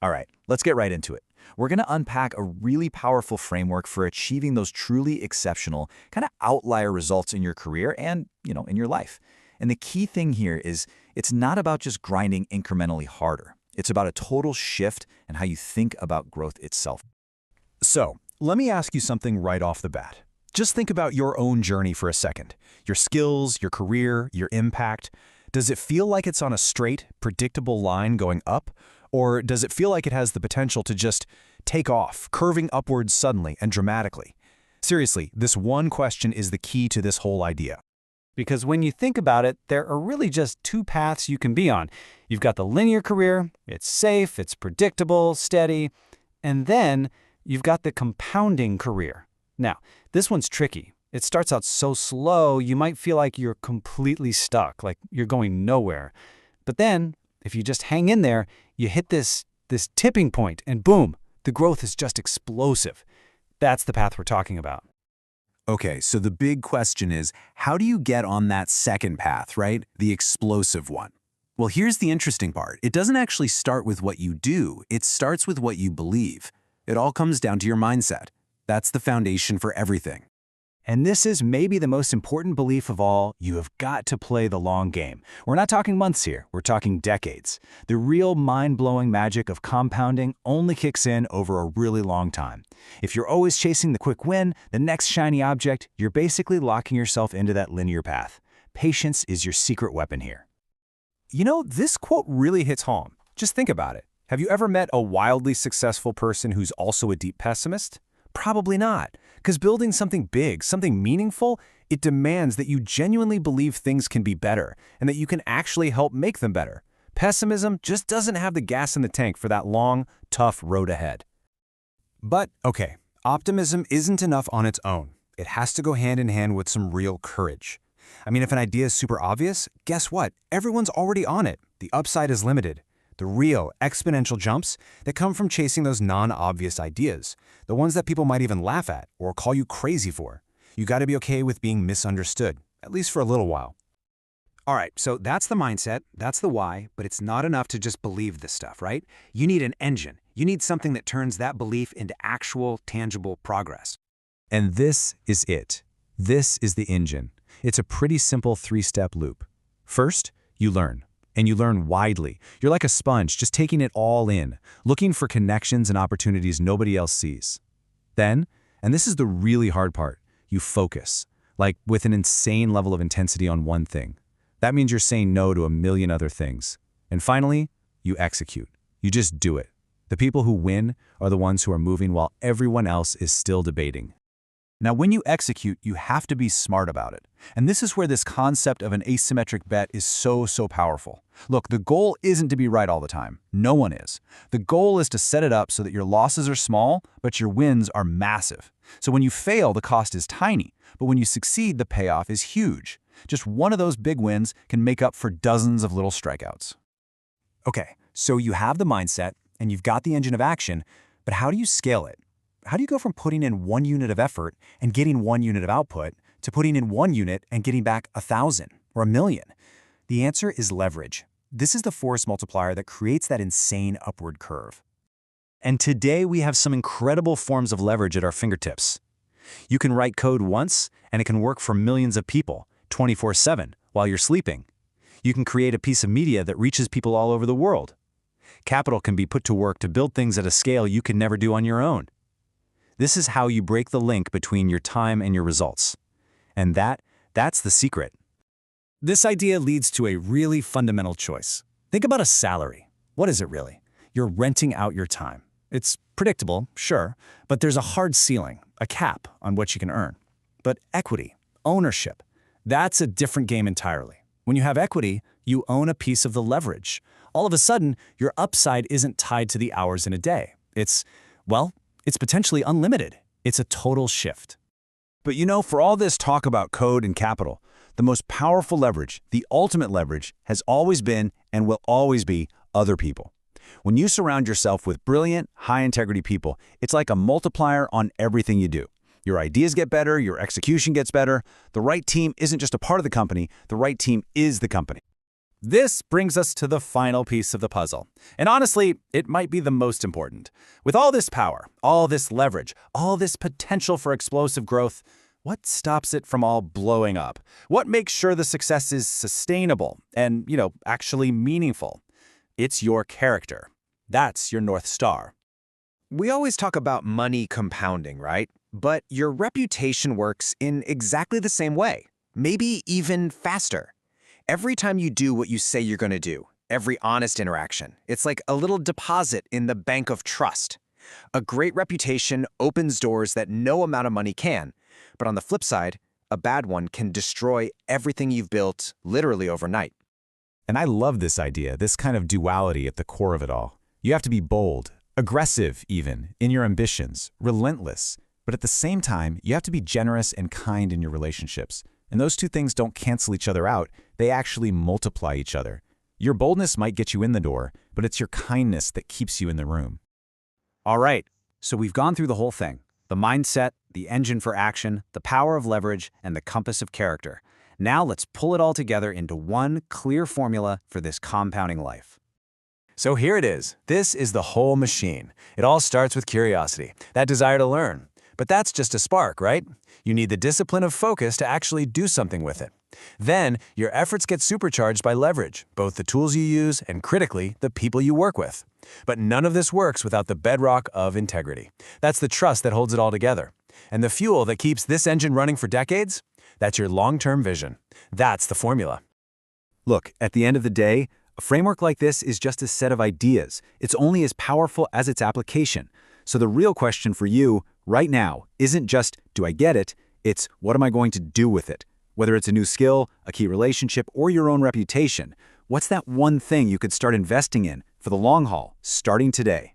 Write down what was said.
All right, let's get right into it. We're going to unpack a really powerful framework for achieving those truly exceptional, kind of outlier results in your career and, in your life. And the key thing here is it's not about just grinding incrementally harder. It's about a total shift in how you think about growth itself. So, let me ask you something right off the bat. Just think about your own journey for a second. Your skills, your career, your impact. Does it feel like it's on a straight, predictable line going up? Or does it feel like it has the potential to just take off, curving upwards suddenly and dramatically? Seriously, this one question is the key to this whole idea. Because when you think about it, there are really just two paths you can be on. You've got the linear career, it's safe, it's predictable, steady, and then you've got the compounding career. Now, this one's tricky. It starts out so slow, you might feel like you're completely stuck, like you're going nowhere. But then, if you just hang in there, you hit this tipping point, and boom, the growth is just explosive. That's the path we're talking about. Okay, so the big question is, how do you get on that second path, right? The explosive one. Well, here's the interesting part. It doesn't actually start with what you do. It starts with what you believe. It all comes down to your mindset. That's the foundation for everything. And this is maybe the most important belief of all: you have got to play the long game. We're not talking months here, we're talking decades. The real mind-blowing magic of compounding only kicks in over a really long time. If you're always chasing the quick win, the next shiny object, you're basically locking yourself into that linear path. Patience is your secret weapon here. You know, this quote really hits home. Just think about it. Have you ever met a wildly successful person who's also a deep pessimist? Probably not, because building something big, something meaningful, it demands that you genuinely believe things can be better and that you can actually help make them better. Pessimism just doesn't have the gas in the tank for that long, tough road ahead. But, okay, optimism isn't enough on its own. It has to go hand in hand with some real courage. I mean, if an idea is super obvious, guess what? Everyone's already on it. The upside is limited. The real exponential jumps that come from chasing those non-obvious ideas, the ones that people might even laugh at or call you crazy for. You got to be okay with being misunderstood, at least for a little while. All right, so that's the mindset, that's the why, but it's not enough to just believe this stuff, right? You need an engine. You need something that turns that belief into actual, tangible progress. And this is it. This is the engine. It's a pretty simple three-step loop. First, you learn. And you learn widely. You're like a sponge, just taking it all in, looking for connections and opportunities nobody else sees. Then, and this is the really hard part, you focus, like with an insane level of intensity on one thing. That means you're saying no to a million other things. And finally, you execute. You just do it. The people who win are the ones who are moving while everyone else is still debating. Now, when you execute, you have to be smart about it. And this is where this concept of an asymmetric bet is so powerful. Look, the goal isn't to be right all the time. No one is. The goal is to set it up so that your losses are small, but your wins are massive. So when you fail, the cost is tiny. But when you succeed, the payoff is huge. Just one of those big wins can make up for dozens of little strikeouts. Okay, so you have the mindset, and you've got the engine of action, but how do you scale it? How do you go from putting in 1 unit of effort and getting 1 unit of output to putting in 1 unit and getting back 1,000 or 1,000,000? The answer is leverage. This is the force multiplier that creates that insane upward curve. And today we have some incredible forms of leverage at our fingertips. You can write code once, and it can work for millions of people, 24/7, while you're sleeping. You can create a piece of media that reaches people all over the world. Capital can be put to work to build things at a scale you could never do on your own. This is how you break the link between your time and your results. And that's the secret. This idea leads to a really fundamental choice. Think about a salary. What is it really? You're renting out your time. It's predictable, sure, but there's a hard ceiling, a cap on what you can earn. But equity, ownership, that's a different game entirely. When you have equity, you own a piece of the leverage. All of a sudden, your upside isn't tied to the hours in a day. It's potentially unlimited. It's a total shift. But for all this talk about code and capital, the most powerful leverage, the ultimate leverage, has always been and will always be other people. When you surround yourself with brilliant, high-integrity people, it's like a multiplier on everything you do. Your ideas get better, your execution gets better. The right team isn't just a part of the company, the right team is the company. This brings us to the final piece of the puzzle. And honestly, it might be the most important. With all this power, all this leverage, all this potential for explosive growth, what stops it from all blowing up? What makes sure the success is sustainable and, actually meaningful? It's your character. That's your North Star. We always talk about money compounding, right? But your reputation works in exactly the same way, maybe even faster. Every time you do what you say you're going to do, every honest interaction, it's like a little deposit in the bank of trust. A great reputation opens doors that no amount of money can. But on the flip side, a bad one can destroy everything you've built literally overnight. And I love this idea, this kind of duality at the core of it all. You have to be bold, aggressive even, in your ambitions, relentless. But at the same time, you have to be generous and kind in your relationships. And those two things don't cancel each other out, they actually multiply each other. Your boldness might get you in the door, but it's your kindness that keeps you in the room. All right, so we've gone through the whole thing. The mindset, the engine for action, the power of leverage, and the compass of character. Now let's pull it all together into one clear formula for this compounding life. So here it is. This is the whole machine. It all starts with curiosity, that desire to learn. But that's just a spark, right? You need the discipline of focus to actually do something with it. Then, your efforts get supercharged by leverage, both the tools you use and, critically, the people you work with. But none of this works without the bedrock of integrity. That's the trust that holds it all together. And the fuel that keeps this engine running for decades? That's your long-term vision. That's the formula. Look, at the end of the day, a framework like this is just a set of ideas. It's only as powerful as its application. So the real question for you right now isn't just, do I get it? It's, what am I going to do with it? Whether it's a new skill, a key relationship, or your own reputation, what's that one thing you could start investing in for the long haul, starting today?